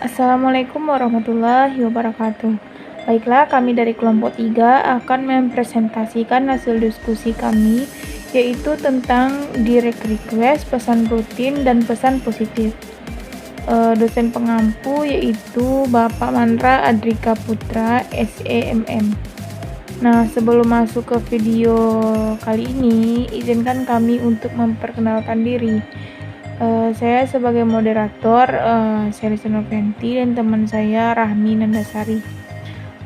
Assalamualaikum warahmatullahi wabarakatuh. Baiklah, kami dari kelompok 3 akan mempresentasikan hasil diskusi kami, yaitu tentang direct request, pesan rutin, dan pesan positif. Dosen pengampu yaitu Bapak Mandra Adrika Putra, SEMM. Nah, sebelum masuk ke video kali ini, izinkan kami untuk memperkenalkan diri. Saya sebagai moderator, Seri Noventi, dan teman saya Rahmi Nandasari.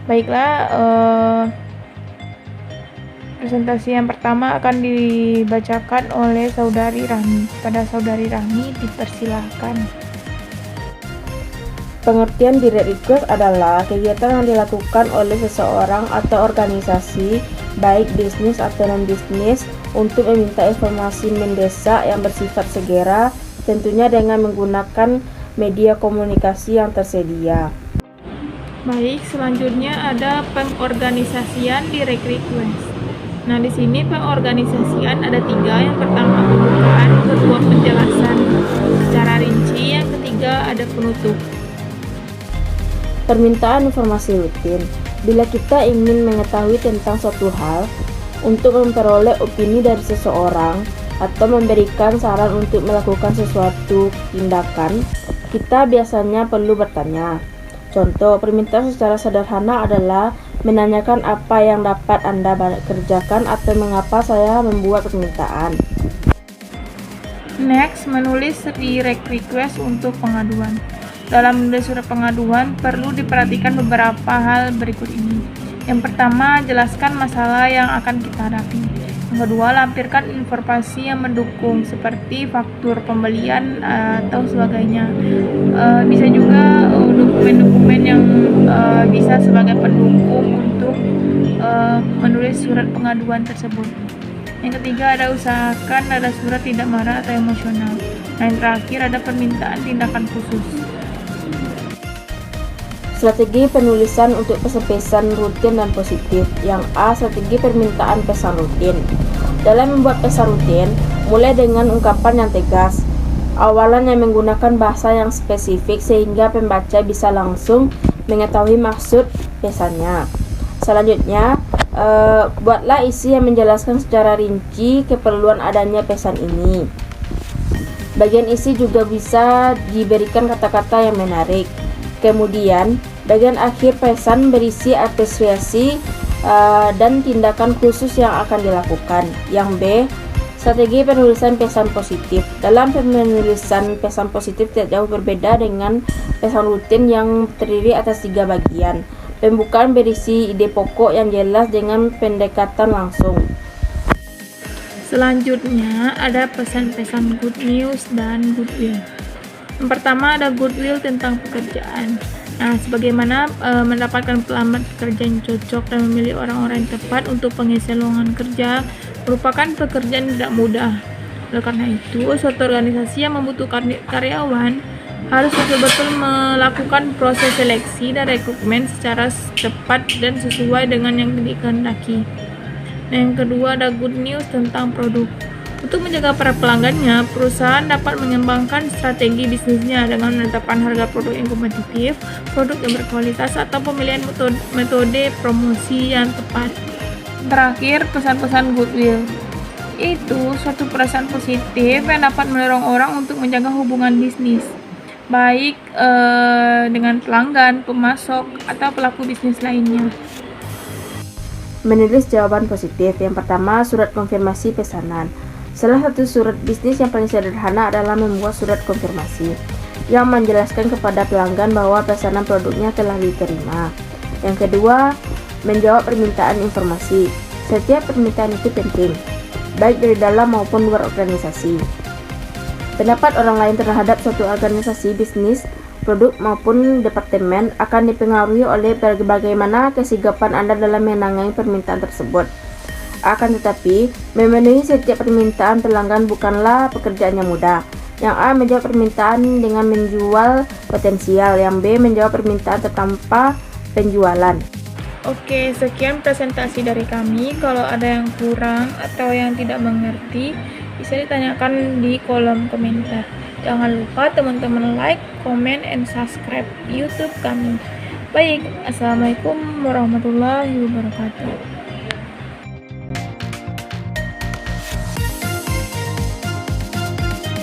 Baiklah, presentasi yang pertama akan dibacakan oleh Saudari Rahmi. Pada Saudari Rahmi dipersilahkan. Pengertian direct request adalah kegiatan yang dilakukan oleh seseorang atau organisasi, baik bisnis atau non-bisnis, untuk meminta informasi mendesak yang bersifat segera, tentunya dengan menggunakan media komunikasi yang tersedia. Baik, selanjutnya ada pengorganisasian direct request. Nah, di sini pengorganisasian ada 3. Yang pertama pembukaan, kedua penjelasan secara rinci, yang ketiga ada penutup. Permintaan informasi rutin. Bila kita ingin mengetahui tentang suatu hal, untuk memperoleh opini dari seseorang, atau memberikan saran untuk melakukan sesuatu tindakan, kita biasanya perlu bertanya. Contoh permintaan secara sederhana adalah menanyakan apa yang dapat Anda kerjakan atau mengapa saya membuat permintaan. Next, menulis direct request untuk pengaduan. Dalam menulis surat pengaduan, perlu diperhatikan beberapa hal berikut ini. Yang pertama, jelaskan masalah yang akan kita hadapi. Yang kedua, lampirkan informasi yang mendukung seperti faktur pembelian atau sebagainya. Bisa juga dokumen-dokumen yang bisa sebagai pendukung untuk menulis surat pengaduan tersebut. Yang ketiga, usahakan nada surat tidak marah atau emosional. Nah, yang terakhir ada permintaan tindakan khusus. Strategi penulisan untuk pesan-pesan rutin dan positif. Yang A. Strategi permintaan pesan rutin. Dalam membuat pesan rutin, mulai dengan ungkapan yang tegas. Awalan yang menggunakan bahasa yang spesifik sehingga pembaca bisa langsung mengetahui maksud pesannya. Selanjutnya, buatlah isi yang menjelaskan secara rinci keperluan adanya pesan ini. Bagian isi juga bisa diberikan kata-kata yang menarik. Kemudian, bagian akhir pesan berisi apresiasi dan tindakan khusus yang akan dilakukan. Yang B. Strategi penulisan pesan positif. Dalam penulisan pesan positif tidak jauh berbeda dengan pesan rutin yang terdiri atas 3 bagian. Pembukaan berisi ide pokok yang jelas dengan pendekatan langsung. Selanjutnya ada pesan-pesan good news dan goodwill. Yang pertama ada goodwill tentang pekerjaan. Nah, sebagaimana mendapatkan pelamar kerja yang cocok dan memilih orang-orang yang tepat untuk pengisi lowongan kerja merupakan pekerjaan yang tidak mudah. Oleh karena itu, suatu organisasi yang membutuhkan karyawan harus betul-betul melakukan proses seleksi dan rekrutmen secara tepat dan sesuai dengan yang dikehendaki. Nah, yang kedua ada good news tentang produk. Untuk menjaga para pelanggannya, perusahaan dapat mengembangkan strategi bisnisnya dengan menetapkan harga produk yang kompetitif, produk yang berkualitas, atau pemilihan metode promosi yang tepat. Terakhir, pesan-pesan goodwill. Itu suatu perasaan positif yang dapat mendorong orang untuk menjaga hubungan bisnis, baik dengan pelanggan, pemasok, atau pelaku bisnis lainnya. Menulis jawaban positif. Yang pertama, surat konfirmasi pesanan. Salah satu surat bisnis yang paling sederhana adalah membuat surat konfirmasi yang menjelaskan kepada pelanggan bahwa pesanan produknya telah diterima. Yang kedua, menjawab permintaan informasi. Setiap permintaan itu penting, baik dari dalam maupun luar organisasi. Pendapat orang lain terhadap suatu organisasi bisnis, produk maupun departemen akan dipengaruhi oleh bagaimana kesigapan Anda dalam menangani permintaan tersebut. Akan tetapi, memenuhi setiap permintaan pelanggan bukanlah pekerjaan yang mudah. Yang A. Menjawab permintaan dengan menjual potensial. Yang B. Menjawab permintaan tanpa penjualan. Oke, sekian presentasi dari kami. Kalau ada yang kurang atau yang tidak mengerti, bisa ditanyakan di kolom komentar. Jangan lupa teman-teman like, comment, and subscribe YouTube kami. Baik, Assalamualaikum warahmatullahi wabarakatuh.